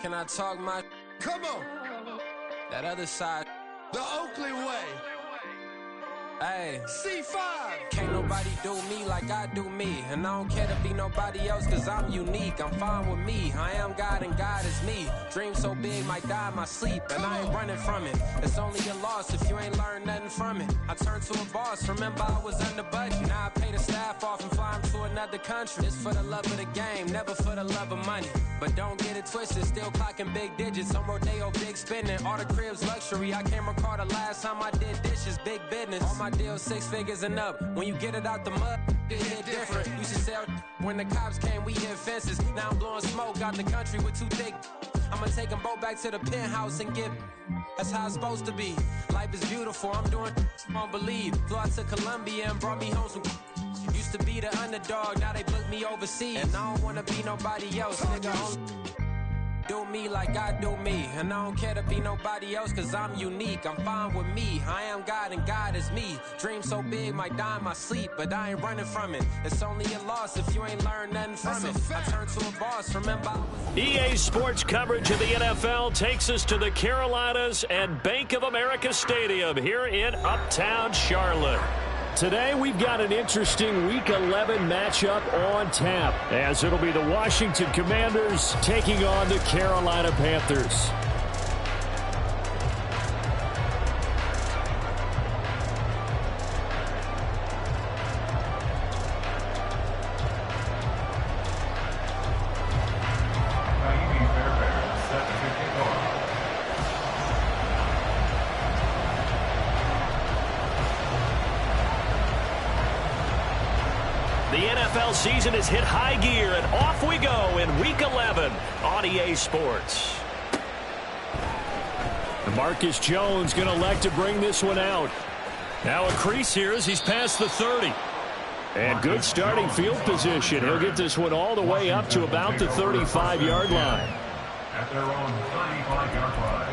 Can I talk my? Come on. That other side. The Oakley way. Hey. C5. Can't nobody do me like I do me. And I don't care to be nobody else cause I'm unique. I'm fine with me. I am God and God is me. Dream so big might die in my sleep. And I ain't running from it. It's only a loss if you ain't learned nothing from it. I turned to a boss. Remember I was under budget. Now I pay the staff off and fly them to another country. It's for the love of the game, never for the love of money. But don't get it twisted. Still clocking big digits. On Rodeo, big spending. All the cribs luxury. I can't recall the last time I did dishes. Big business. All my deals 6 figures and up. When you get it out the mud, it hit different. Used to sell when the cops came, we hit fences. Now I'm blowing smoke out the country with 2 thick. I'ma take them both back to the penthouse and get. That's how it's supposed to be. Life is beautiful. I'm doing won't believe. Flew out to Colombia and brought me home some. Used to be the underdog, now they book me overseas. And I don't wanna be nobody else, nigga. Do me like I do me. And I don't care to be nobody else cause I'm unique. I'm fine with me. I am God and God is me. Dream so big might die in my sleep, but I ain't running from it. It's only a loss if you ain't learned nothing from it. I turned to a boss, remember EA Sports coverage of the NFL takes us to the Carolinas and Bank of America Stadium here in Uptown Charlotte. Today, we've got an interesting Week 11 matchup on tap, as it'll be the Washington Commanders taking on the Carolina Panthers. NFL season has hit high gear, and off we go in Week 11 on EA Sports. Marcus Jones going to elect to bring this one out. Now a crease here as he's past the 30. And good starting field position. He'll get this one all the way up to about the 35-yard line. At their own 35-yard line.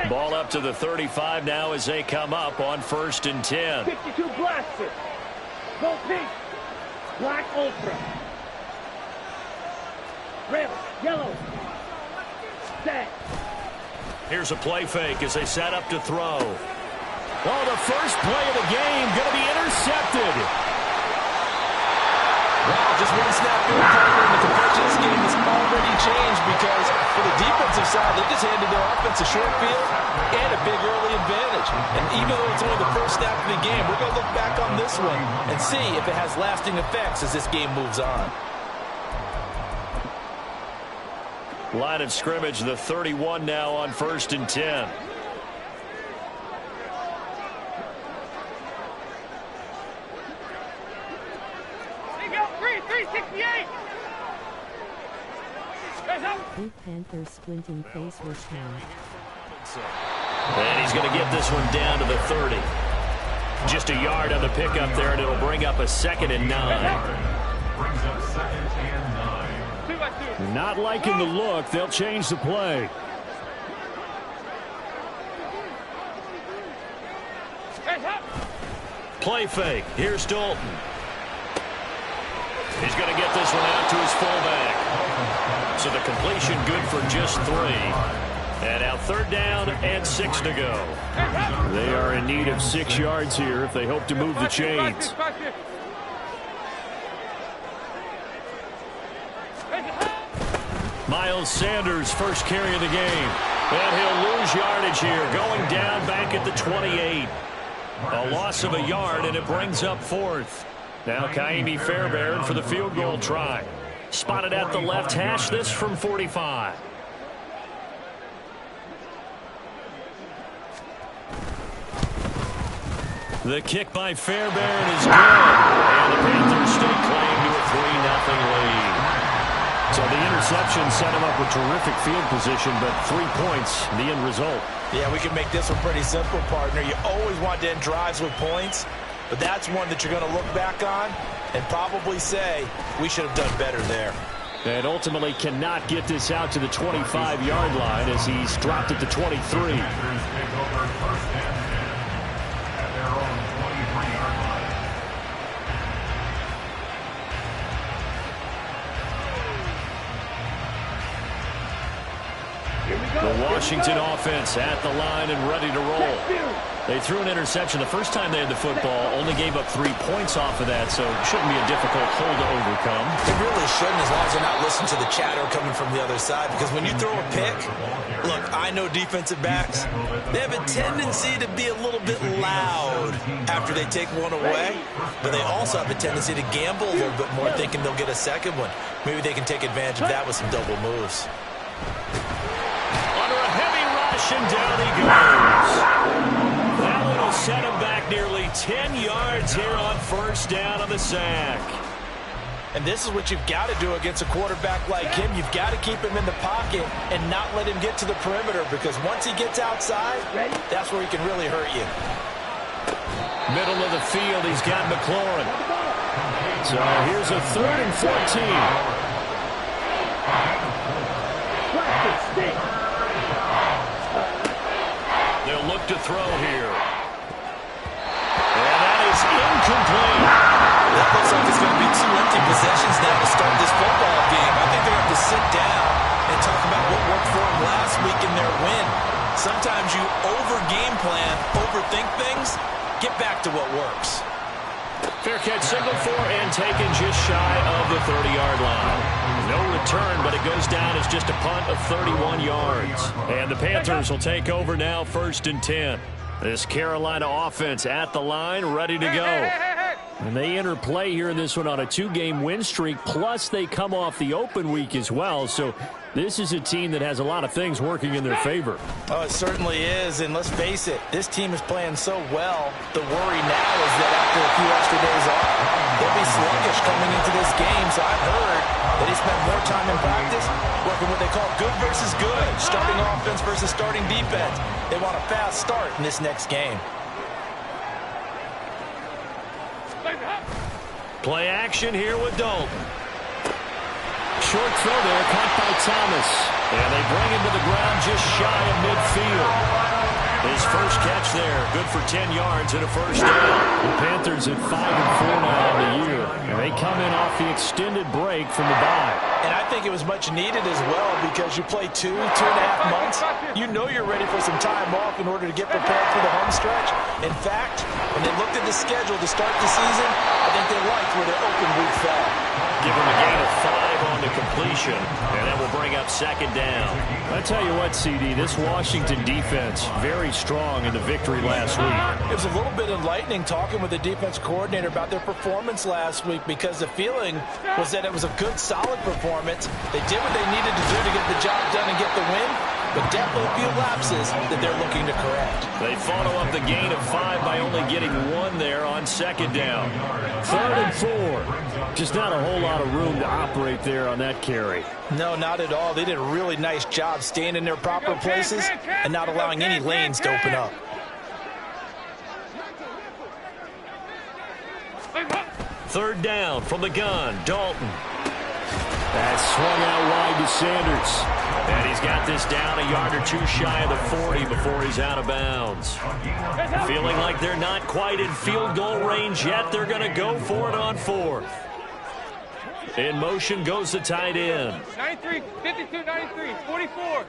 Ball up to the 35 now as they come up on 1st and 10. 52 blaster. Go pink. Black ultra. Red, yellow. Set. Here's a play fake as they set up to throw. Oh, the first play of the game going to be intercepted. Wow, just one snap through partner, and the complexion of this game has already changed because for the defensive side, they just handed their offense a short field and a big early advantage. And even though it's only the first snap of the game, we're going to look back on this one and see if it has lasting effects as this game moves on. Line of scrimmage, the 31 now on 1st and 10. Blue Panther squinting face was down. And he's going to get this one down to the 30. Just a yard on the pickup there, and it'll bring up a 2nd and 9. Brings up 2nd and 9. Not liking the look. They'll change the play. Play fake. Here's Dalton. He's going to get this one out to his fullback. So the completion good for just 3. And now 3rd down and 6 to go. They are in need of 6 yards here if they hope to move the chains. Miles Sanders, first carry of the game. And he'll lose yardage here, going down back at the 28. A loss of a yard, and it brings up 4th. Now Kaimi Fairbairn for the field goal try. Spotted at the left hash, this from 45. The kick by Fairbairn is good. And the Panthers stake claim to a 3-0 lead. So the interception set him up with terrific field position, but 3 points, the end result. Yeah, we can make this one pretty simple, partner. You always want to end drives with points. but that's one that you're going to look back on and probably say, we should have done better there. And ultimately cannot get this out to the 25-yard line as he's dropped it to 23. The Washington offense at the line and ready to roll. They threw an interception the first time they had the football, only gave up 3 points off of that, so it shouldn't be a difficult hole to overcome. It really shouldn't, as long as they're not listening to the chatter coming from the other side, because when you throw a pick, look, I know defensive backs, they have a tendency to be a little bit loud after they take one away, but they also have a tendency to gamble a little bit more, thinking they'll get a second one. Maybe they can take advantage of that with some double moves. Under a heavy rush, and down he goes. That one will set him back nearly 10 yards here on first down on the sack. And this is what you've got to do against a quarterback like him. You've got to keep him in the pocket and not let him get to the perimeter, because once he gets outside, that's where he can really hurt you. Middle of the field, he's got McLaurin. So here's a 3rd and 14. They'll look to throw here. And that is incomplete. That looks like it's going to be 2 empty possessions now to start this football game. I think they're going to have to sit down and talk about what worked for them last week in their win. Sometimes you over-game plan, overthink things, get back to what works. Fair catch signal for and taken just shy of the 30-yard line. No return, but it goes down as just a punt of 31 yards. And the Panthers will take over now, 1st and 10. This Carolina offense at the line, ready to go. And they enter play here in this one on a 2-game win streak, plus they come off the open week as well. So this is a team that has a lot of things working in their favor. Oh, it certainly is, and let's face it, this team is playing so well. The worry now is that after a few extra days off, they'll be sluggish coming into this game. So I've heard that they spend more time in practice working what they call good versus good, starting offense versus starting defense. They want a fast start in this next game. Play action here with Dalton. Short throw there, caught by Thomas. And they bring him to the ground just shy of midfield. His first catch there, good for 10 yards and a first down. The Panthers at 5-4 now on the year. And they come in off the extended break from the bye. And I think it was much needed as well, because you play 2.5 months. You know you're ready for some time off in order to get prepared for the home stretch. In fact, when they looked at the schedule to start the season, I think they liked where their open week fell. Give them a gain of 5 on the completion, and that will bring up 2nd down. I tell you what, CD, this Washington defense, very strong in the victory last week. It was a little bit enlightening talking with the defense coordinator about their performance last week, because the feeling was that it was a good, solid performance. They did what they needed to do to get the job done and get the win, but definitely a few lapses that they're looking to correct. They follow up the gain of 5 by only getting 1 there on 2nd down. 3rd and 4. Just not a whole lot of room to operate there on that carry. No, not at all. They did a really nice job staying in their proper places and not allowing any lanes to open up. Third down from the gun, Dalton. That's swung out wide to Sanders. And he's got this down a yard or 2 shy of the 40 before he's out of bounds. Feeling like they're not quite in field goal range yet. They're going to go for it on 4th. In motion goes the tight end. 93, 52, 93, 44,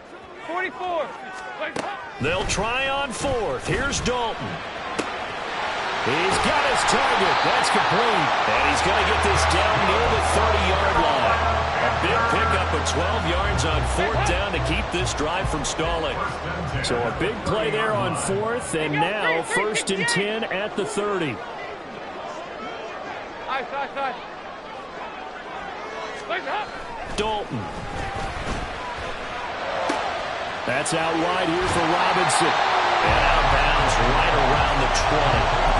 44. They'll try on 4th. Here's Dalton. He's got his target. That's complete. And he's going to get this down near the 30-yard line. A big pickup of 12 yards on 4th down to keep this drive from stalling. So a big play there on 4th, and now 1st and 10 at the 30. Dalton. That's out wide here for Robinson. And out of bounds right around the 20.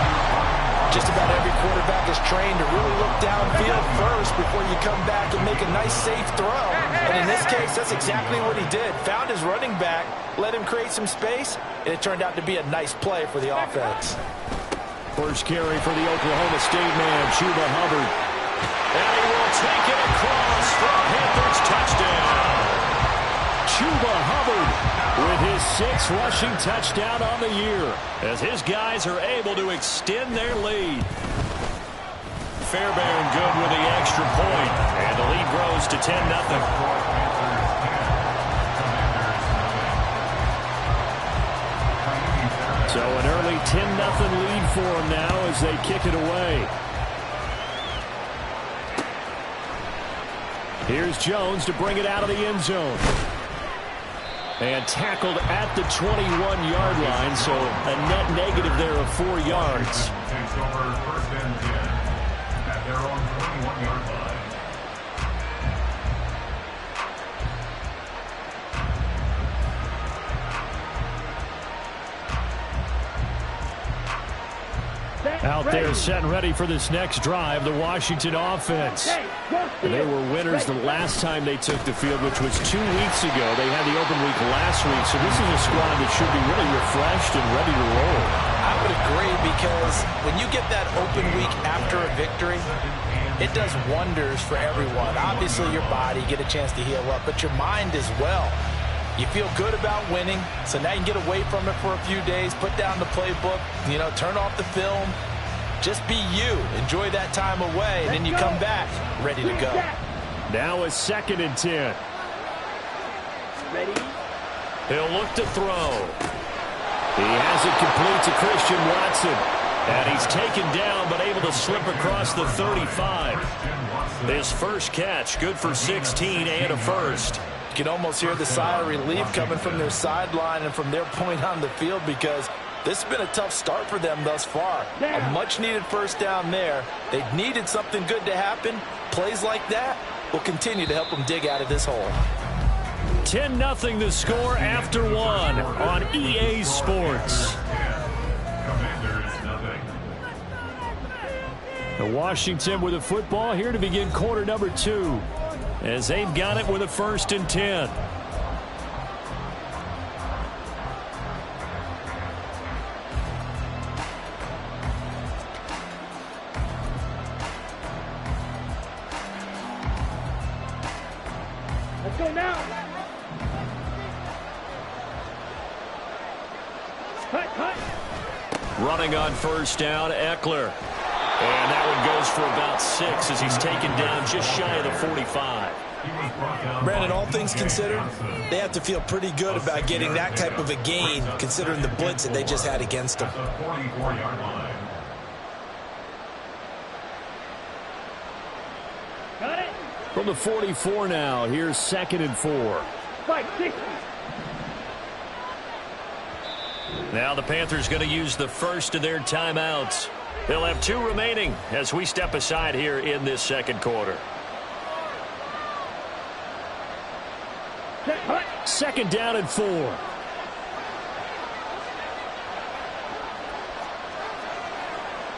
Just about every quarterback is trained to really look downfield first before you come back and make a nice, safe throw. And in this case, that's exactly what he did. Found his running back, let him create some space, and it turned out to be a nice play for the offense. First carry for the Oklahoma State man, Chuba Hubbard. And he will take it across for a Panthers touchdown. Chuba Hubbard with his 6th rushing touchdown on the year as his guys are able to extend their lead. Fairbairn good with the extra point, and the lead grows to 10-0. So an early 10-0 lead for them now as they kick it away. Here's Jones to bring it out of the end zone. And tackled at the 21-yard line, so a net negative there of 4 yards. Takes over first and 10 at their own 21-yard line. Out there set and ready for this next drive, the Washington offense. They were winners the last time they took the field, which was 2 weeks ago. They had the open week last week, so this is a squad that should be really refreshed and ready to roll. I would agree, because when you get that open week after a victory, it does wonders for everyone. Obviously, your body, get a chance to heal up, but your mind as well. You feel good about winning, so now you can get away from it for a few days, put down the playbook, turn off the film. Just be you. Enjoy that time away, and then you come back ready to go. Now a 2nd and 10. Ready? He'll look to throw. He has it complete to Christian Watson. And he's taken down, but able to slip across the 35. His first catch, good for 16 and a first. You can almost hear the sigh of relief coming from their sideline and from their point on the field, because this has been a tough start for them thus far. A much-needed first down there. They needed something good to happen. Plays like that will continue to help them dig out of this hole. 10-0 the score after 1 on EA Sports. Washington with the football here to begin quarter number 2, as they've got it with a 1st and 10. Let's go now. Cut. Running on first down, Eckler. And that one goes for about 6 as he's taken down just shy of the 45. Brandon, all things considered, they have to feel pretty good about getting that type of a gain, considering the blitz that they just had against them. Got it. From the 44 now, here's 2nd and 4. 560. Now the Panthers going to use the first of their timeouts. They'll have 2 remaining as we step aside here in this second quarter. 2nd down and 4.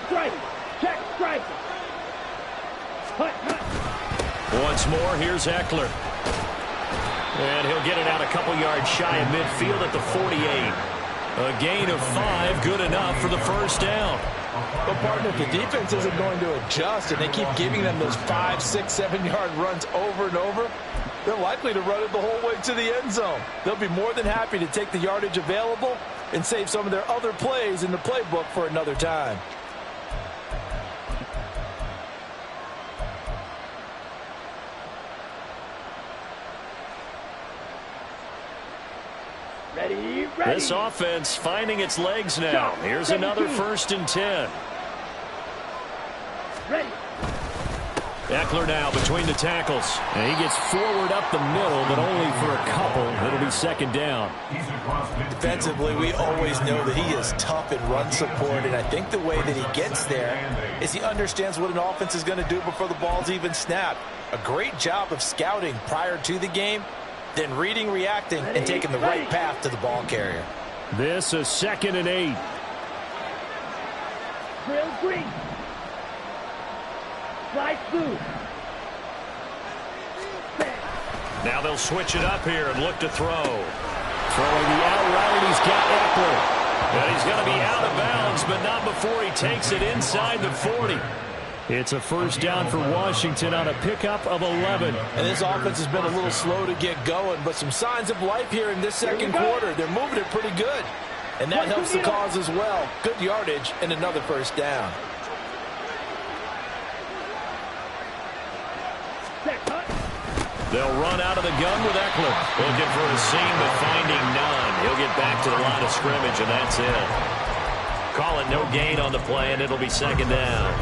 Strike. Check. Strike. Cut. Once more, here's Eckler. And he'll get it out a couple yards shy of midfield at the 48. A gain of 5, good enough for the first down. But, partner, if the defense isn't going to adjust and they keep giving them those 5, 6, 7-yard runs over and over, they're likely to run it the whole way to the end zone. They'll be more than happy to take the yardage available and save some of their other plays in the playbook for another time. Ready. This offense finding its legs now. Here's another 1st and 10. Ready. Eckler now between the tackles. And he gets forward up the middle, but only for a couple. It'll be 2nd down. Defensively, we always know that he is tough in run support, and I think the way that he gets there is he understands what an offense is going to do before the ball's even snapped. A great job of scouting prior to the game, then reading, reacting, and taking the right path to the ball carrier. This is 2nd and 8. Drill green. Slide through. Now they'll switch it up here and look to throw. Throwing the out route, he's got Eckler. And he's going to be out of bounds, but not before he takes it inside the 40. It's a first down for Washington on a pickup of 11. And this offense has been a little slow to get going, but some signs of life here in this second quarter. They're moving it pretty good. And that helps the cause as well. Good yardage and another first down. They'll run out of the gun with Eckler. Looking for a seam, but finding none. He'll get back to the line of scrimmage, and that's it. Call it no gain on the play, and it'll be second down.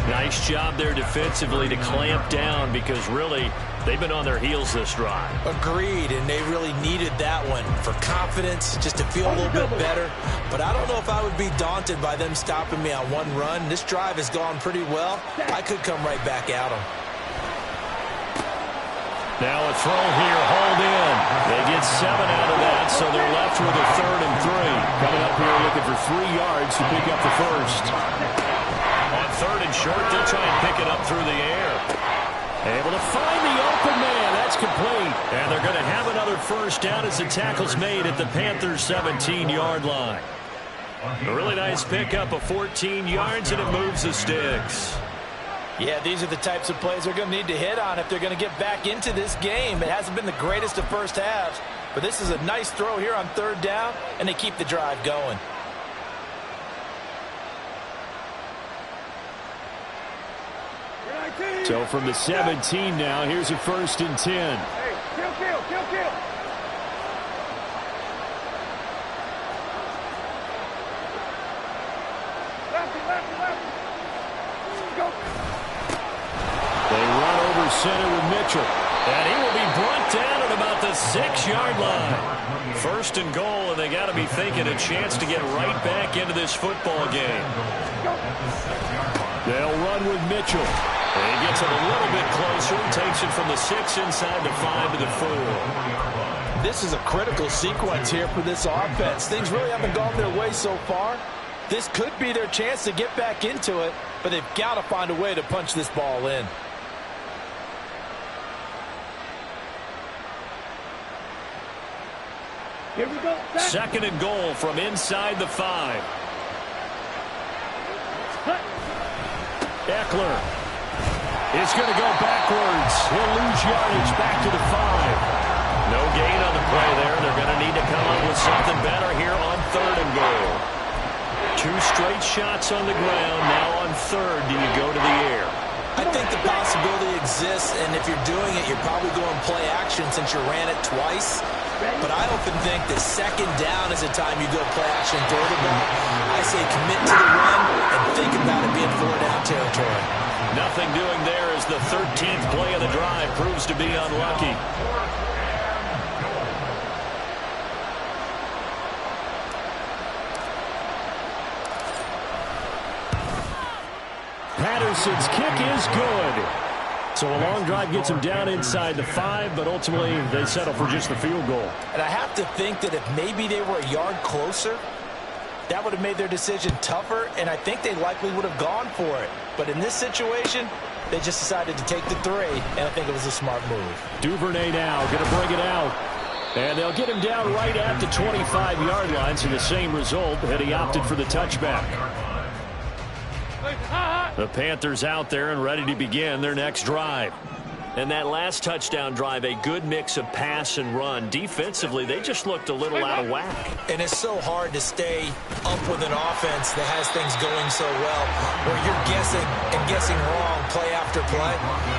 Nice job there defensively to clamp down because really they've been on their heels this drive. Agreed, and they really needed that one for confidence, just to feel a little bit better. But I don't know if I would be daunted by them stopping me on one run. This drive has gone pretty well. I could come right back at them. Now a throw here, hold in. They get 7 out of that, so they're left with a 3rd and 3. Coming up here looking for 3 yards to pick up the first. On 3rd and short, they'll try and pick it up through the air. Able to find the open man. That's complete. And they're going to have another first down as the tackle's made at the Panthers' 17-yard line. A really nice pickup of 14 yards, and it moves the sticks. Yeah, these are the types of plays they're going to need to hit on if they're going to get back into this game. It hasn't been the greatest of first halves, but this is a nice throw here on 3rd down, and they keep the drive going. So from the 17 now, here's a 1st and 10. Hey, kill. Left. Go. They run over center with Mitchell. And he will be brought down at about the 6-yard line. 1st and goal, and they got to be thinking a chance to get right back into this football game. They'll run with Mitchell. And he gets it a little bit closer. Takes it from the 6 inside the 5 to the 4. This is a critical sequence here for this offense. Things really haven't gone their way so far. This could be their chance to get back into it, but they've got to find a way to punch this ball in. Here we go. 2nd and goal from inside the 5. Eckler is going to go backwards. He'll lose yardage back to the 5. No gain on the play there. They're going to need to come up with something better here on 3rd and goal. 2 straight shots on the ground. Now on 3rd, do you go to the air? I think the possibility exists, and if you're doing it, you're probably going play action since you ran it twice. But I often think that 2nd down is a time you go play action and throw the ball. I say commit to the run and think about it being 4-down territory. Nothing doing there as the 13th play of the drive proves to be unlucky. Patterson's kick is good. So a long drive gets him down inside the 5, but ultimately they settle for just the field goal. And I have to think that if maybe they were a yard closer, that would have made their decision tougher, and I think they likely would have gone for it. But in this situation, they just decided to take the 3, and I think it was a smart move. Duvernay now going to bring it out. And they'll get him down right at the 25-yard line, so the same result, and he opted for the touchback. The Panthers out there and ready to begin their next drive. And that last touchdown drive, a good mix of pass and run. Defensively, they just looked a little out of whack. And it's so hard to stay up with an offense that has things going so well, where you're guessing and guessing wrong play after play.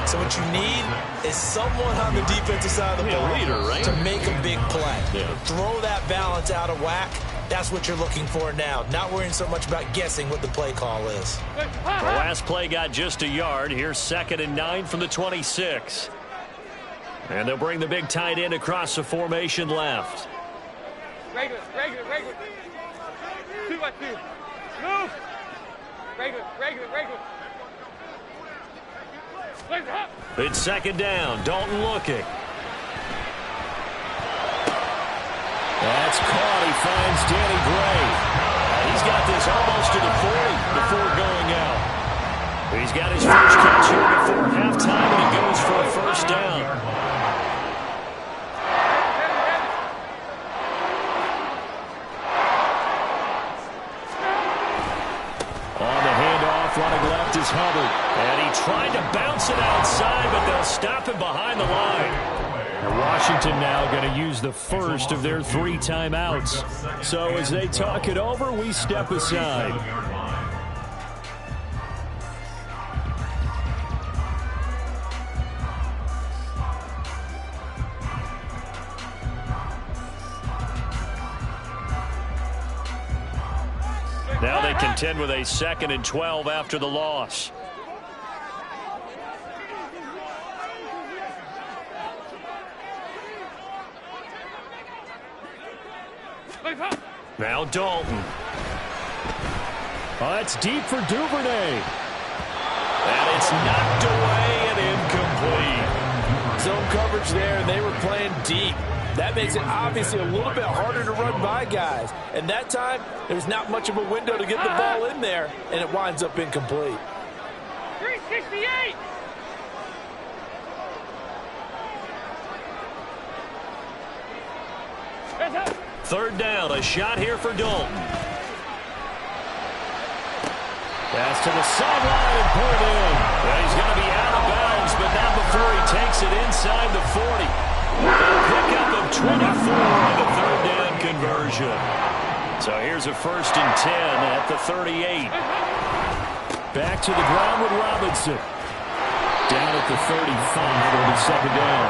So what you need is someone on the defensive side of the ball leader, right? to make a big play. Yeah. Throw that balance out of whack. That's what you're looking for now. Not worrying so much about guessing what the play call is. The last play got just a yard. Here's 2nd and 9 from the 26. And they'll bring the big tight end across the formation left. Regular. 2-by-2. Move. Regular. It's 2nd down. Dalton looking. That's caught. He finds Danny Gray. He's got this almost to the 40 before going out. He's got his first catch here before halftime, and he goes for a first down. stop him behind the line. And Washington now going to use the first of their 3 timeouts. So as they talk it over, we step aside. Now they contend with a 2nd and 12 after the loss. Now Dalton. Oh, it's deep for Duvernay. And it's knocked away and incomplete. Zone coverage there, and they were playing deep. That makes it obviously a little bit harder to run by guys. And that time, there was not much of a window to get the ball in there, and it winds up incomplete. 368! Third down, a shot here for Dalton. Pass to the sideline and pulled in. Well, he's going to be out of bounds, but not before he takes it inside the 40. A pickup of 24 on the third down conversion. So here's a 1st and 10 at the 38. Back to the ground with Robinson. Down at the 35 on the 2nd down.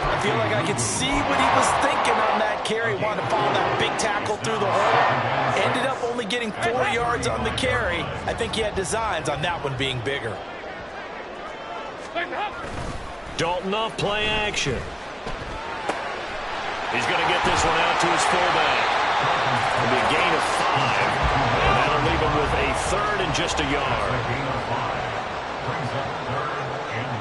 I feel like I could see what he was thinking on that carry. Wanted to follow that big tackle through the hole. Ended up only getting 4 yards on the carry. I think he had designs on that one being bigger. Dalton off play action. He's going to get this one out to his fullback. It'll be a gain of 5. And that'll leave him with a 3rd and just a yard. Gain of 5. Brings up 3rd and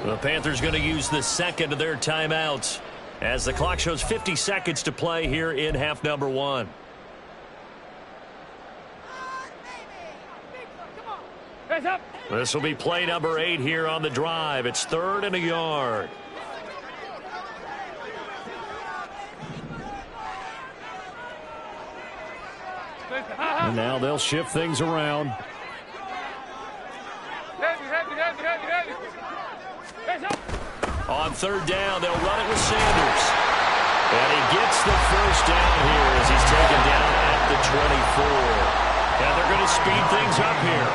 1. The Panthers going to use the 2nd of their timeouts as the clock shows 50 seconds to play here in half number 1. This will be play number 8 here on the drive. It's 3rd and a yard. And now they'll shift things around. On 3rd down, they'll run it with Sanders. And he gets the 1st down here as he's taken down at the 24. And they're going to speed things up here.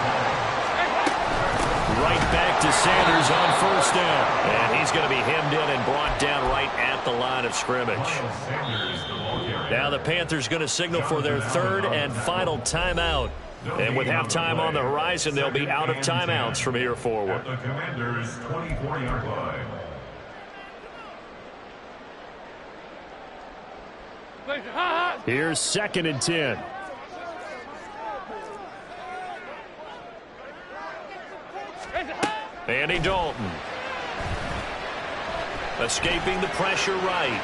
Right back to Sanders on 1st down. And he's going to be hemmed in and brought down right at the line of scrimmage. Now the Panthers going to signal for their 3rd and final timeout. And with halftime on the horizon, they'll be out of timeouts from here forward. The Commanders' 24-yard line. Here's 2nd and 10. Andy Dalton. Escaping the pressure right.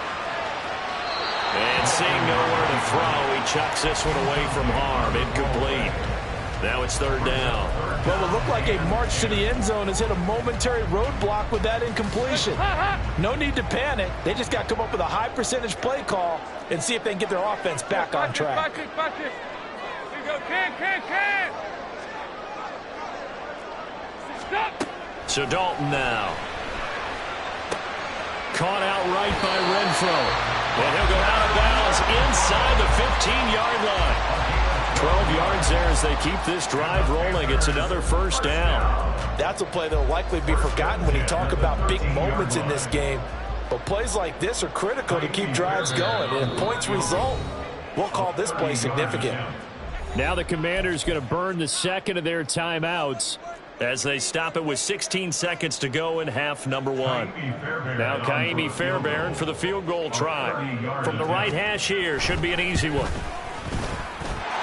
And seeing nowhere to throw, he chucks this one away from harm. Incomplete. Now it's 3rd down. Well, it looked like a march to the end zone has hit a momentary roadblock with that incompletion. No need to panic. They just got to come up with a high percentage play call and see if they can get their offense back on track. Here you go, can. Stop. So Dalton now. Caught out right by Renfro. And he'll go out of bounds inside the 15-yard line. 12 yards there as they keep this drive rolling. It's another 1st down. That's a play that will likely be forgotten when you talk about big moments in this game. But plays like this are critical to keep drives going. And if points result, we'll call this play significant. Now the Commanders going to burn the 2nd of their timeouts as they stop it with 16 seconds to go in half number 1. Now Kaimi Fairbairn for the field goal try. From the right hash here, should be an easy one.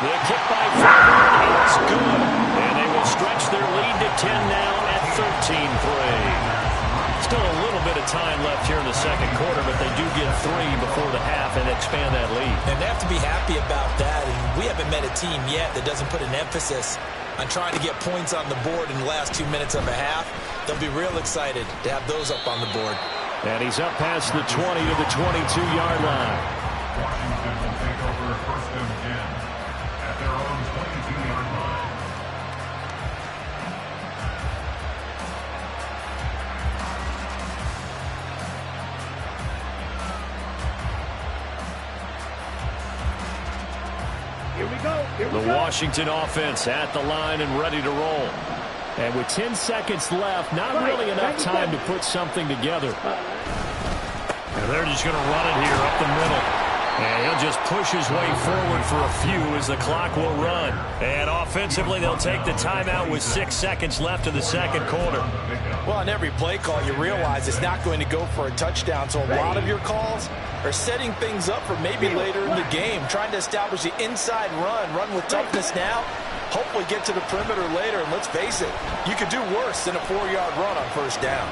The kick by Fairbairn is good. And they will stretch their lead to 10 now at 13-3. Still a little bit of time left here in the 2nd quarter, but they do get 3 before the half and expand that lead. And they have to be happy about that. And we haven't met a team yet that doesn't put an emphasis on trying to get points on the board in the last 2 minutes of a half. They'll be real excited to have those up on the board. And he's up past the 20 to the 22-yard line. Washington will take over 1st and 10 at the The Washington offense at the line and ready to roll. And with 10 seconds left, not really enough time to put something together. And they're just going to run it here up the middle. And he'll just push his way forward for a few as the clock will run. And offensively, they'll take the timeout with 6 seconds left in the second quarter. Well, on every play call, you realize it's not going to go for a touchdown. So a lot of your calls are setting things up for maybe later in the game, trying to establish the inside run with toughness now, hopefully get to the perimeter later. And let's face it, you could do worse than a 4-yard run on first down.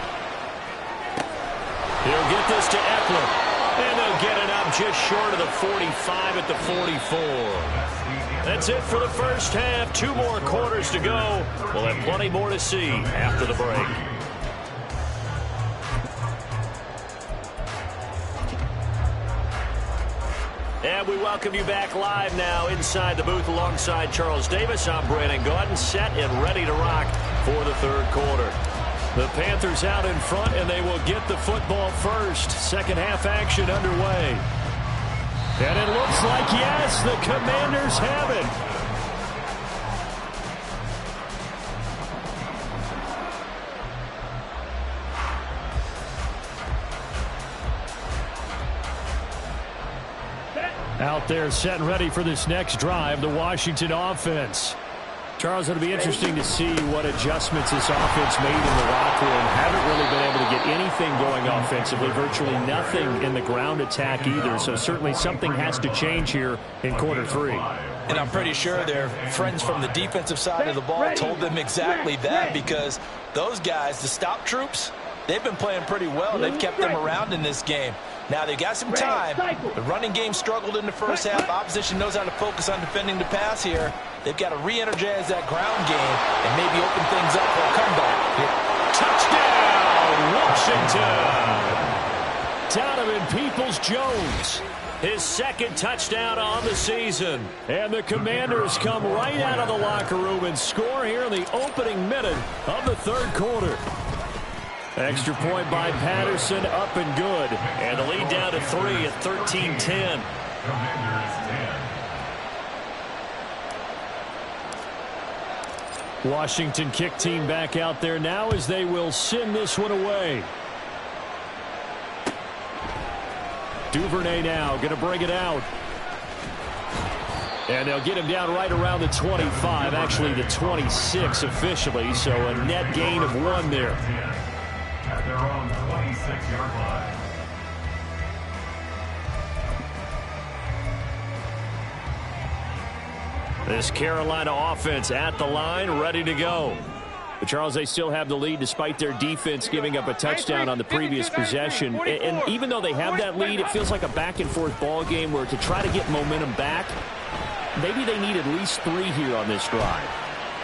He'll get this to Eckler. And they'll get it up just short of the 45 at the 44. That's it for the first half. 2 more quarters to go. We'll have plenty more to see after the break. And we welcome you back live now inside the booth alongside Charles Davis. I'm Brandon Gaudin, set and ready to rock for the third quarter. The Panthers out in front, and they will get the football first. Second half action underway. And it looks like, yes, the Commanders have it. Out there set and ready for this next drive, the Washington offense. Charles, it'll be interesting to see what adjustments this offense made in the locker room. Haven't really been able to get anything going offensively, virtually nothing in the ground attack either. So certainly something has to change here in quarter 3. And I'm pretty sure their friends from the defensive side of the ball told them exactly that, because those guys, the stop troops, they've been playing pretty well. They've kept them around in this game. Now, they've got some time. The running game struggled in the first half. Opposition knows how to focus on defending the pass here. They've got to re-energize that ground game and maybe open things up for a comeback. Touchdown, Washington! Donovan Peoples-Jones, his second touchdown on the season. And the Commanders come right out of the locker room and score here in the opening minute of the third quarter. Extra point by Patterson, up and good. And the lead down to 3 at 13-10. Washington kick team back out there now as they will send this one away. Duvernay now going to bring it out. And they'll get him down right around the 25, actually the 26 officially, so a net gain of 1 there. At their own 26-yard line. This Carolina offense at the line, ready to go. But Charles, they still have the lead despite their defense giving up a touchdown on the previous possession. And even though they have that lead, it feels like a back-and-forth ball game where to try to get momentum back, maybe they need at least 3 here on this drive.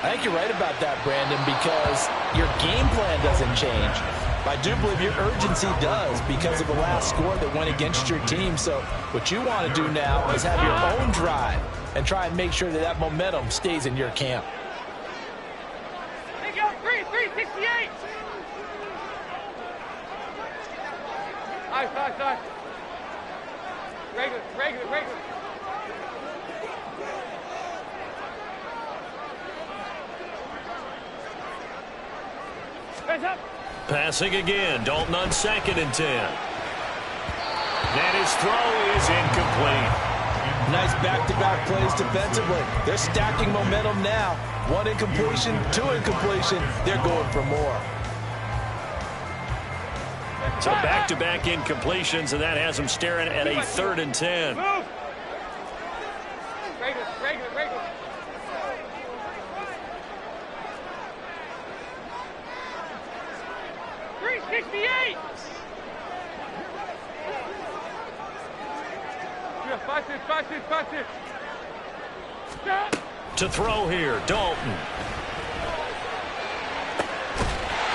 I think you're right about that, Brandon, because your game plan doesn't change. I do believe your urgency does because of the last score that went against your team. So what you want to do now is have your own drive and try and make sure that that momentum stays in your camp. Take out 368. Nice. Regular. Hands up. Passing again, Dalton on 2nd and 10. And his throw is incomplete. Nice back-to-back plays defensively. They're stacking momentum now. 1 incompletion, 2 incompletion. They're going for more. So back-to-back incompletions, and that has them staring at a 3rd and 10. Regular. 368. Watch this. Stop. To throw here, Dalton.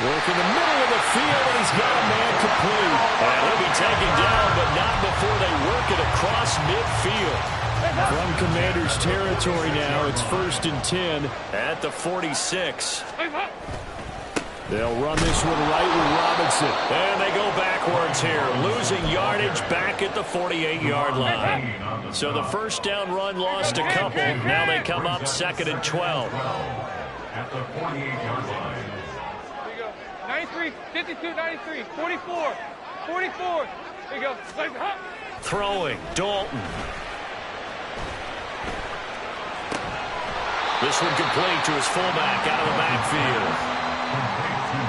Work in the middle of the field, and he's got a man complete. And he'll be taken down, but not before they work it across midfield. From Commanders territory now, it's 1st and 10 at the 46. They'll run this one right with Robinson. And they go backwards here, losing yardage back at the 48-yard line. So the first down run lost a couple. Now they come up 2nd and 12. At the 48-yard line. There you go. 93, 52, 93, 44, 44. There you go. Throwing, Dalton. This one complete to his fullback out of the backfield.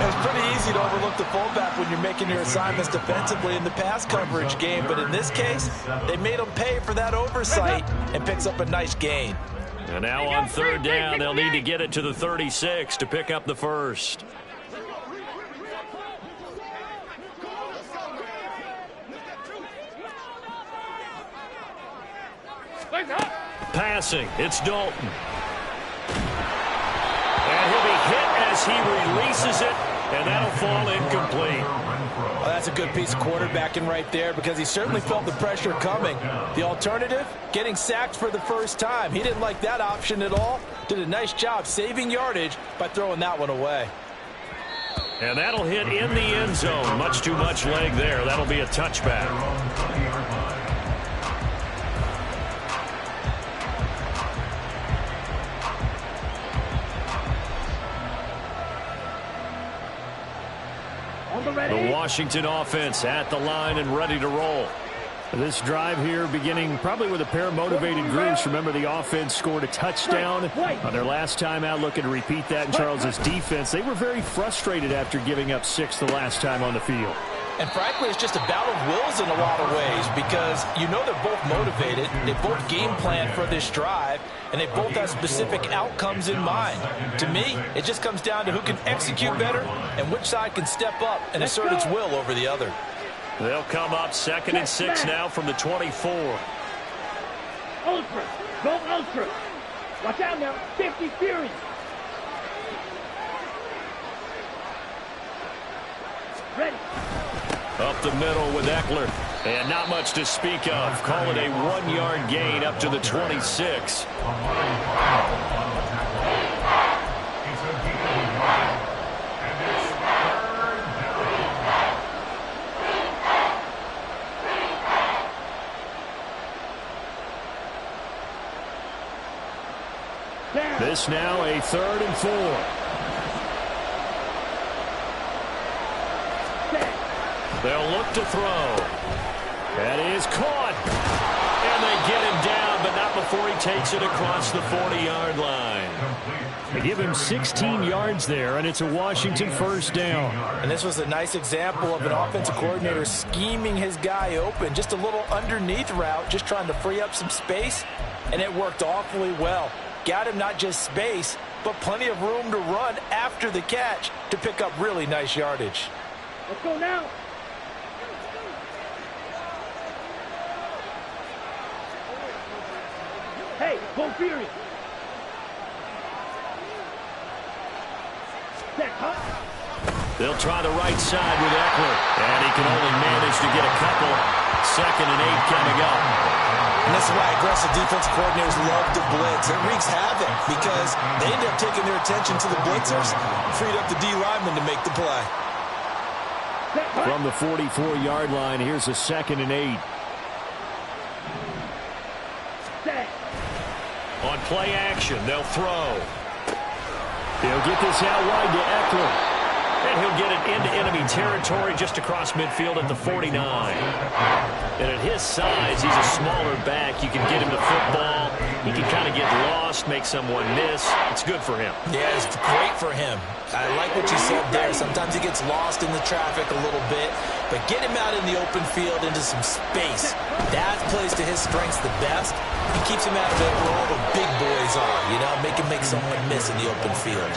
It's pretty easy to overlook the fullback when you're making your assignments defensively in the pass coverage game, but in this case, they made him pay for that oversight and picks up a nice gain. And now on 3rd down, they'll need to get it to the 36 to pick up the first. Passing, it's Dalton. And he'll be hit as he releases it, and that'll fall incomplete. Well, that's a good piece of quarterbacking right there because he certainly felt the pressure coming. The alternative, getting sacked for the first time. He didn't like that option at all. Did a nice job saving yardage by throwing that one away. And that'll hit in the end zone. Much too much leg there. That'll be a touchback. The Washington offense at the line and ready to roll. This drive here beginning probably with a pair of motivated groups. Remember, the offense scored a touchdown on their last time out. Looking to repeat that in Charles's defense. They were very frustrated after giving up 6 the last time on the field. And frankly, it's just a battle of wills in a lot of ways because you know they're both motivated. They both game plan for this drive, and they both have specific outcomes in mind. To me, it just comes down to who can execute better and which side can step up and assert its will over the other. They'll come up 2nd and 6 now from the 24. Ultra. Go Ultra. Watch out now. 50 Fury. Ready. Up the middle with Eckler. And not much to speak of. Call it a 1-yard gain up to the 26. This now a 3rd and 4. They'll look to throw. That is caught. And they get him down, but not before he takes it across the 40-yard line. They give him 16 yards there, and it's a Washington first down. And this was a nice example of an offensive coordinator scheming his guy open. Just a little underneath route, just trying to free up some space, and it worked awfully well. Got him not just space, but plenty of room to run after the catch to pick up really nice yardage. Let's go now. Hey, go Fury. Set, huh? They'll try the right side with Eckler, and he can only manage to get a couple. 2nd and 8 coming up. And this is why aggressive defensive coordinators love to blitz. It wreaks havoc because they end up taking their attention to the blitzers, freed up the D lineman to make the play. From the 44-yard line, here's a 2nd and 8. On play action, they'll throw. They'll get this out wide to Eckler. And he'll get it into enemy territory just across midfield at the 49. And at his size, he's a smaller back. You can get him the football. He can kind of get lost, make someone miss. It's good for him. Yeah, it's great for him. I like what you said there. Sometimes he gets lost in the traffic a little bit. But get him out in the open field into some space. That plays to his strengths the best. He keeps him out of it where all the big boys are, you know, make someone miss in the open field.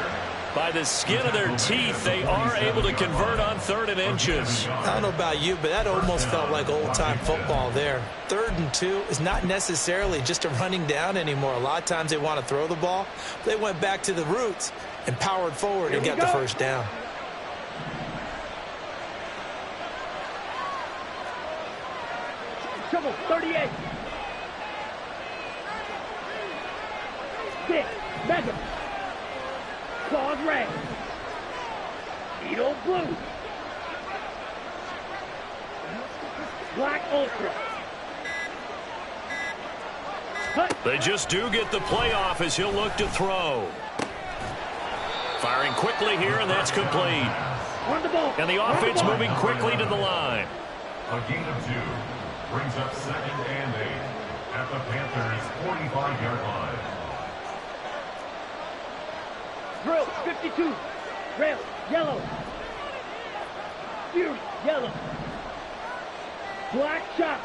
By the skin of their teeth, they are able to convert on 3rd and inches. I don't know about you, but that almost felt like old-time football there. 3rd and 2 is not necessarily just a running down anymore. A lot of times they want to throw the ball. They went back to the roots and powered forward and got the first down. Trouble, 38. 6, Beckham. Claws red. Speedo blue. Black ultra. They just do get the playoff as he'll look to throw. Firing quickly here, and that's complete. And the offense moving quickly to the line. A gain of 2 brings up 2nd and 8 at the Panthers' 45-yard line. Drill 52. Rail yellow. Fury yellow. Black shot.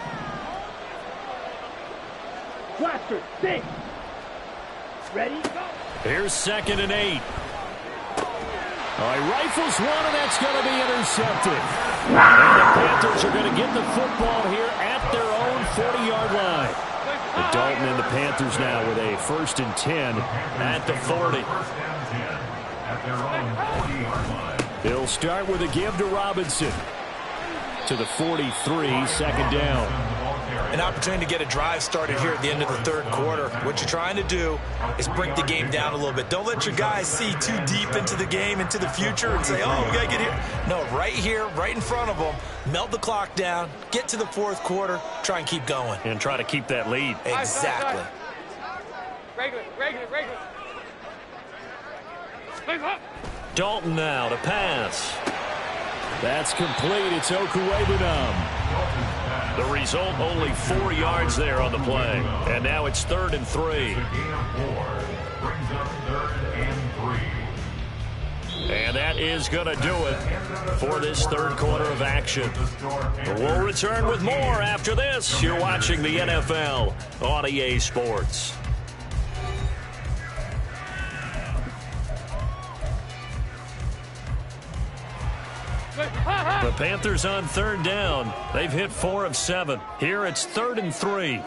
Blaster 6. Ready, go. Here's 2nd and 8. He rifles one, and that's going to be intercepted. And the Panthers are going to get the football here at their own 40-yard line. And Dalton and the Panthers now with a 1st and 10 at the 40. At their own 40-yard line. They'll start with a give to Robinson. To the 43, 2nd down. An opportunity to get a drive started here at the end of the 3rd quarter. What you're trying to do is break the game down a little bit. Don't let your guys see too deep into the game, into the future, and say, oh, we got to get here. No, right here, right in front of them, melt the clock down, get to the 4th quarter, try and keep going. And try to keep that lead. Exactly. Regular. Dalton now to pass. That's complete. It's Okuwebunam. The result, only 4 yards there on the play. And now it's 3rd and 3. A gain of 4 brings up 3rd and 3. And that is going to do it for this 3rd quarter of action. We'll return with more after this. You're watching the NFL on EA Sports. The Panthers on 3rd down. They've hit 4 of 7. Here it's 3rd and 3.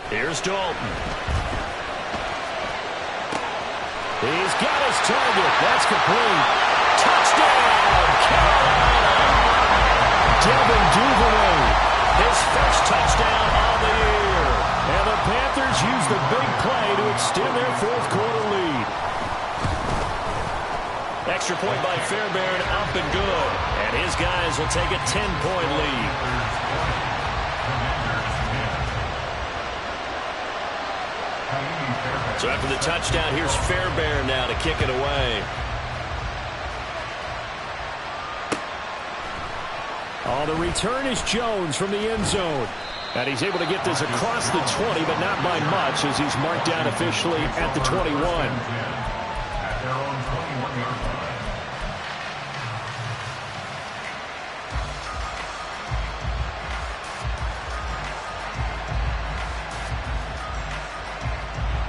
Here's Dalton. He's got his target. That's complete. Touchdown, Carolina. Devin Duvernay, his first touchdown on the year. And the Panthers use the big play to extend their 4th quarter lead. Extra point by Fairbairn, up and good. And his guys will take a 10-point lead. So after the touchdown, here's Fairbairn now to kick it away. The return is Jones from the end zone. And he's able to get this across the 20, but not by much, as he's marked down officially at the 21. At their own 21-yard line.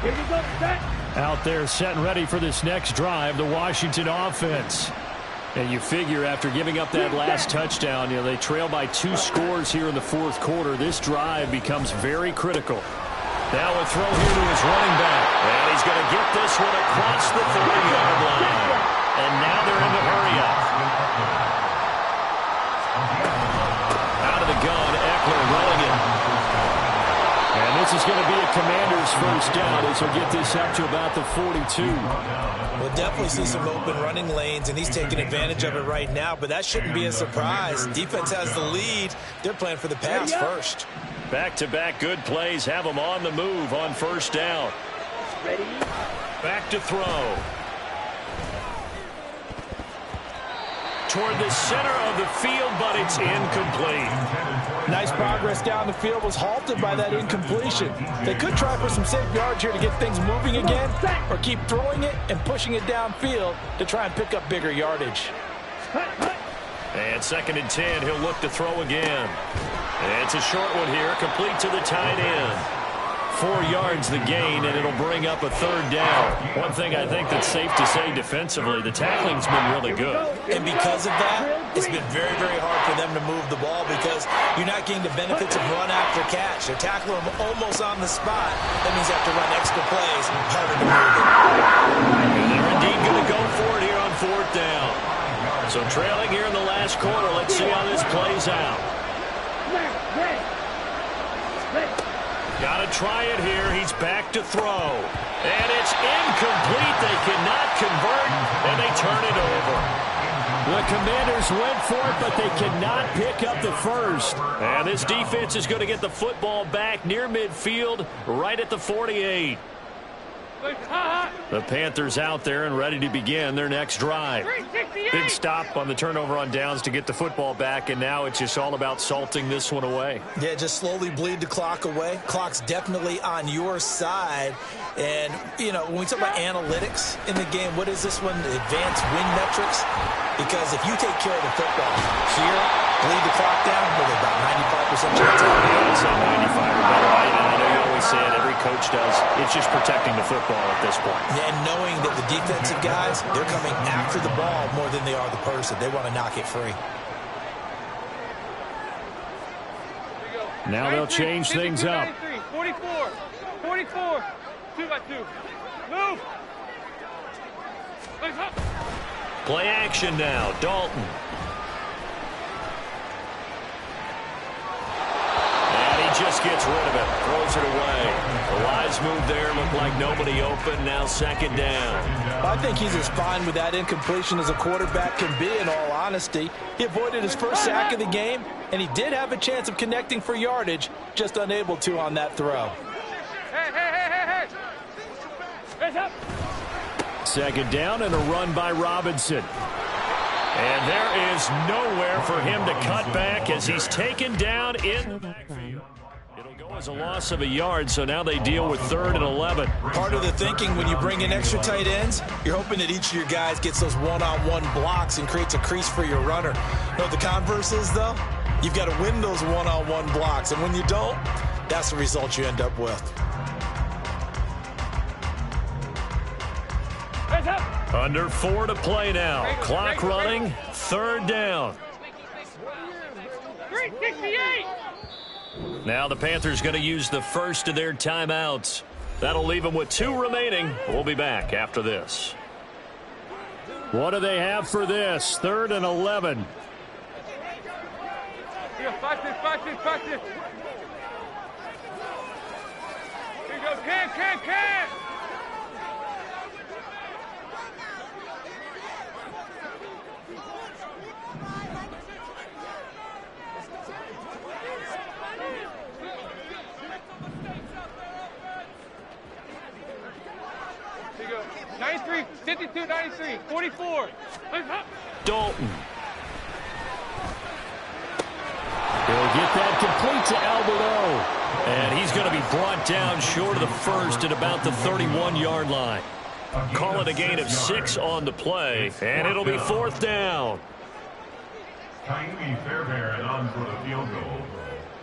Here you go, set. Out there set and ready for this next drive, the Washington offense. And you figure after giving up that last touchdown, they trail by 2 scores here in the 4th quarter. This drive becomes very critical. Now a throw here to his running back. And he's going to get this one across the 30-yard line. And now they're in the hurry-up. Out of the gun, Eckler rolling it. And this is going to be a Commander's first down as he'll get this up to about the 42. We'll definitely see some open running lanes, and he's taking advantage of it right now, but that shouldn't be a surprise. Defense has the lead. They're playing for the pass first. Back-to-back good plays have them on the move on 1st down. Ready. Back to throw. Toward the center of the field, but it's incomplete. Nice progress down the field, was halted by that incompletion. They could try for some safe yards here to get things moving again, or keep throwing it and pushing it downfield to try and pick up bigger yardage. And 2nd and 10, he'll look to throw again. And it's a short one here, complete to the tight end. 4 yards the gain, and it'll bring up a 3rd down. One thing I think that's safe to say defensively, the tackling's been really good. And because of that, it's been very, very hard for them to move the ball because you're not getting the benefits of run after catch. They're tackling them almost on the spot. That means they have to run extra plays, harder to move it. And they're indeed going to go for it here on 4th down. So trailing here in the last quarter, let's see how this plays out. Got to try it here. He's back to throw. And it's incomplete. They cannot convert, and they turn it over. The Commanders went for it, but they cannot pick up the first. And this defense is going to get the football back near midfield, right at the 48. The Panthers out there and ready to begin their next drive. Big stop on the turnover on downs to get the football back, and now it's just all about salting this one away. Yeah, just slowly bleed the clock away. Clock's definitely on your side. And, you know, when we talk about analytics in the game, what is this one? Advanced win metrics? Because if you take care of the football here, bleed the clock down, with about 95% chance of it. I would say 95 or better. I know you always say it, every coach does. It's just protecting the football at this point. And knowing that the defensive guys, they're coming after the ball more than they are the person. They want to knock it free. Now they'll change things up. 44, 44, 2-by-2. Move. Play action now. Dalton. And he just gets rid of it. Throws it away. The wise move there. Looked like nobody open. Now second down. I think he's as fine with that incompletion as a quarterback can be, in all honesty. He avoided his first sack of the game, and he did have a chance of connecting for yardage, just unable to on that throw. Hey. Hands up. Second down and a run by Robinson. And there is nowhere for him to cut back as he's taken down in the backfield. It'll go as a loss of a yard, so now they deal with 3rd and 11. Part of the thinking when you bring in extra tight ends, you're hoping that each of your guys gets those one-on-one blocks and creates a crease for your runner. You know what the converse is, though? You've got to win those one-on-one blocks, and when you don't, that's the result you end up with. Under 4 to play now. Clock running. 3rd down. 368. Now the Panthers going to use the first of their timeouts. That'll leave them with 2 remaining. We'll be back after this. What do they have for this? 3rd and 11. Fight this. Here you go. Can. Here you go. 93, 52, 93, 44. Dalton. He'll get that complete to Alberto. And he's going to be brought down short of the first at about the 31-yard line. Call it a gain of 6 on the play, and it'll be 4th down. Tiny Fairbairn on for the field goal.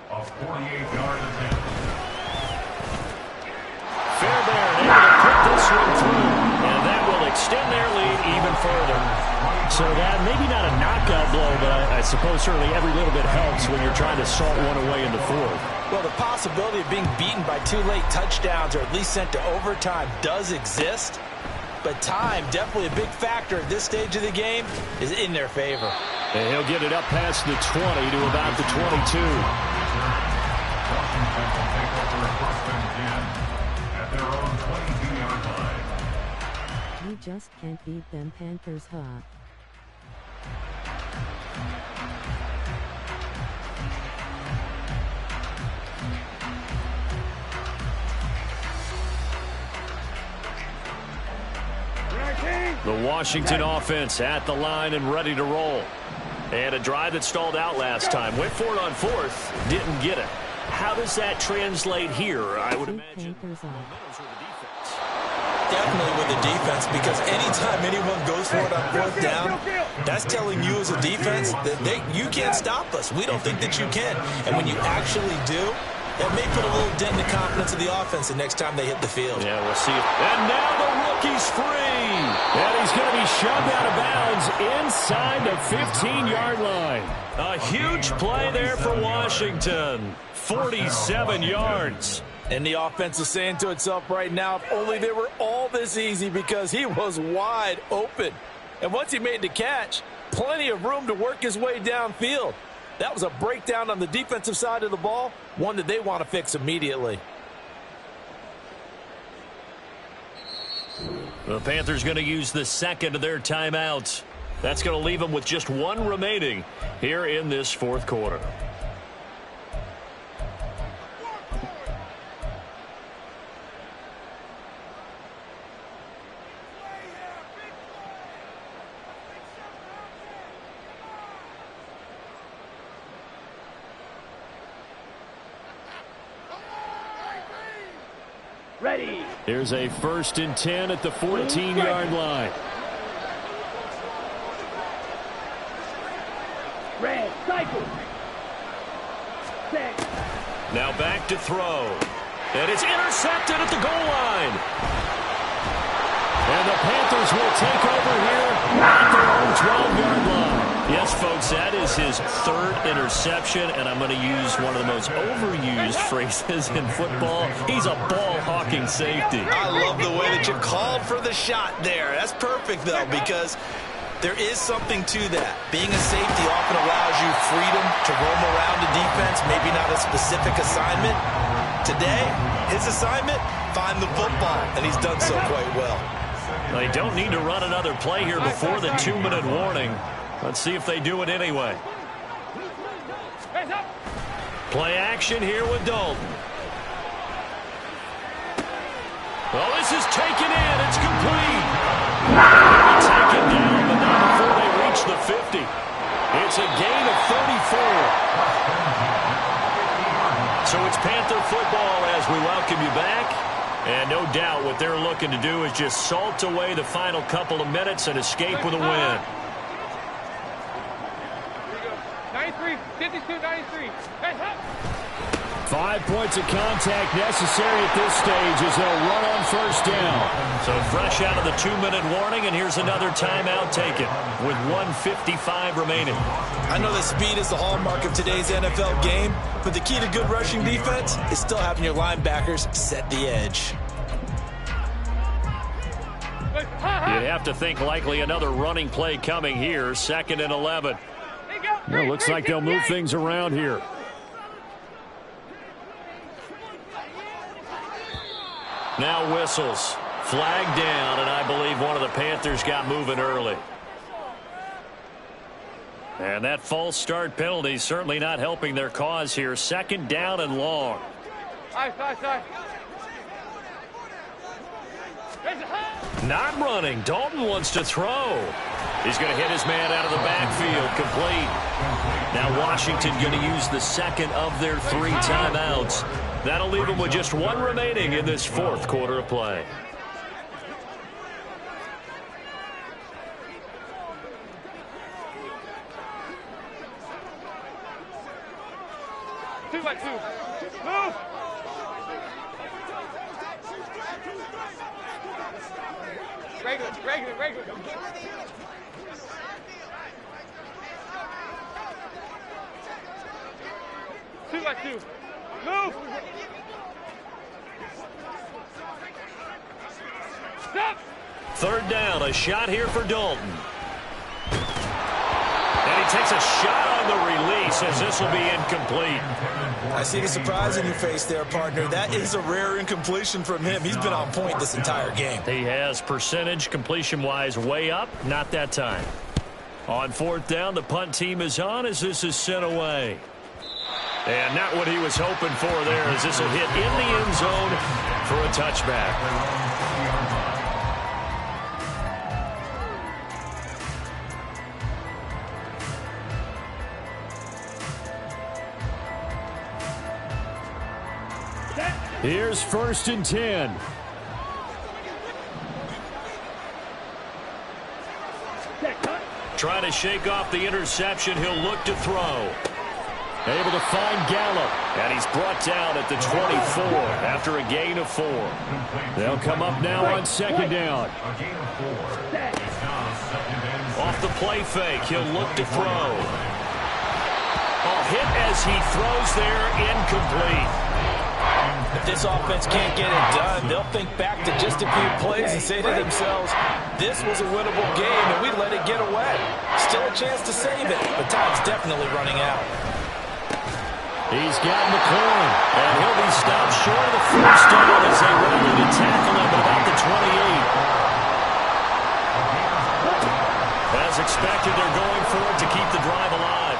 A 48-yard attempt. Fairbairn able to put this one through, and that will extend their lead even further. So that maybe not a knockout blow, but I suppose certainly every little bit helps when you're trying to salt one away in the 4th. Well, the possibility of being beaten by 2 late touchdowns or at least sent to overtime does exist, but time, definitely a big factor at this stage of the game, is in their favor. And he'll get it up past the 20 to about the 22. At their own 22-yard line. You just can't beat them Panthers, huh? The Washington offense at the line and ready to roll. And a drive that stalled out last time. Went for it on 4th. Didn't get it. How does that translate here? I would imagine. Definitely with the defense, because anytime anyone goes for it on 4th down, that's telling you as a defense that you can't stop us. We don't think that you can. And when you actually do, that may put a little dent in the confidence of the offense the next time they hit the field. Yeah, we'll see. And now the rookie's free. And he's going to be shoved out of bounds inside the 15-yard line. A huge play there for Washington. 47 yards. And the offense is saying to itself right now, if only they were all this easy, because he was wide open. And once he made the catch, plenty of room to work his way downfield. That was a breakdown on the defensive side of the ball, one that they want to fix immediately. The Panthers going to use the second of their timeouts. That's going to leave them with just one remaining here in this fourth quarter. Ready. Here's a 1st and 10 at the 14-yard line. Red, cycle. Set. Now back to throw. And it's intercepted at the goal line. And the Panthers will take over here at their own 12-yard line. Yes, folks, that is his 3rd interception, and I'm going to use one of the most overused phrases in football. He's a ball-hawking safety. I love the way that you called for the shot there. That's perfect, though, because there is something to that. Being a safety often allows you freedom to roam around a defense, maybe not a specific assignment. Today, his assignment, find the football, and he's done so quite well. They don't need to run another play here before the 2-minute warning. Let's see if they do it anyway. Play action here with Dalton. Well, this is taken in. It's complete. Taken down, but not before they reach the 50. It's a gain of 34. So it's Panther football as we welcome you back. And no doubt what they're looking to do is just salt away the final couple of minutes and escape with a win. 93, 52, 93. 5 points of contact necessary at this stage as they'll run on 1st down. So fresh out of the 2-minute warning, and here's another timeout taken with 1:55 remaining. I know that speed is the hallmark of today's NFL game, but the key to good rushing defense is still having your linebackers set the edge. You'd have to think likely another running play coming here, 2nd and 11. Well, looks like they'll move things around here. Now whistles. Flag down, and I believe one of the Panthers got moving early. And that false start penalty certainly not helping their cause here. 2nd down and long. Not running. Dalton wants to throw. He's going to hit his man out of the backfield. Complete. Now Washington going to use the 2nd of their 3 timeouts. That'll leave them with just 1 remaining in this 4th quarter of play. Two by two. Move. Regular. 2 by 2. Move. Stop. 3rd down, a shot here for Dalton. And he takes a shot on the release as this will be incomplete. I see the surprise in your face there, partner. That is a rare incompletion from him. He's been on point this entire game. He has percentage completion-wise way up, not that time. On 4th down, the punt team is on as this is sent away. And not what he was hoping for there as this will hit in the end zone for a touchback. Here's 1st and 10. Trying to shake off the interception. He'll look to throw. Able to find Gallup. And he's brought down at the 24 after a gain of 4. They'll come up now on 2nd down. Off the play fake. He'll look to throw. Hit as he throws there. Incomplete. If this offense can't get it done, they'll think back to just a few plays and say to themselves, this was a winnable game and we let it get away. Still a chance to save it, but time's definitely running out. He's got McLaurin, and he'll be stopped short of the 1st down as they rally to tackle him at about the 28. As expected, they're going for it to keep the drive alive.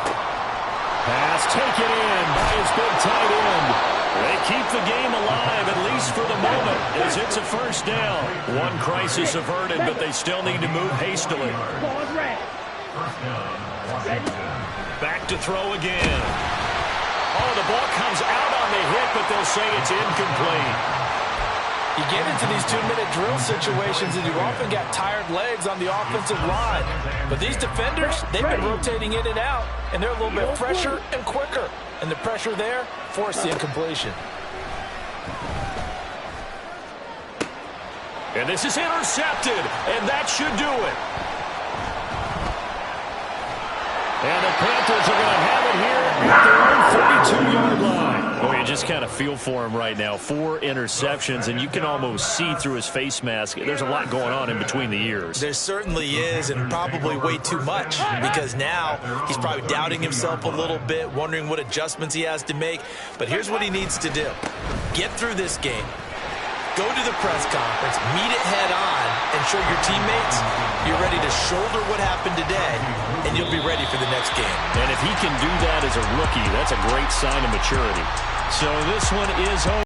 Pass taken in by his big tight end. They keep the game alive, at least for the moment, as it's a first down. One crisis averted, but they still need to move hastily. Back to throw again. Oh, the ball comes out on the hit, but they'll say it's incomplete. You get into these 2-minute drill situations, and you often got tired legs on the offensive line. But these defenders, they've been rotating in and out, and they're a little bit fresher and quicker. And the pressure there forced the incompletion. And this is intercepted, and that should do it. And the Panthers are going to have it here at their own 32-yard line. Boy, you just kind of feel for him right now. 4 interceptions, and you can almost see through his face mask. There's a lot going on in between the ears. There certainly is, and probably way too much, because now he's probably doubting himself a little bit, wondering what adjustments he has to make. But here's what he needs to do. Get through this game. Go to the press conference, meet it head on, and show your teammates you're ready to shoulder what happened today, and you'll be ready for the next game. And if he can do that as a rookie, that's a great sign of maturity. So this one is over.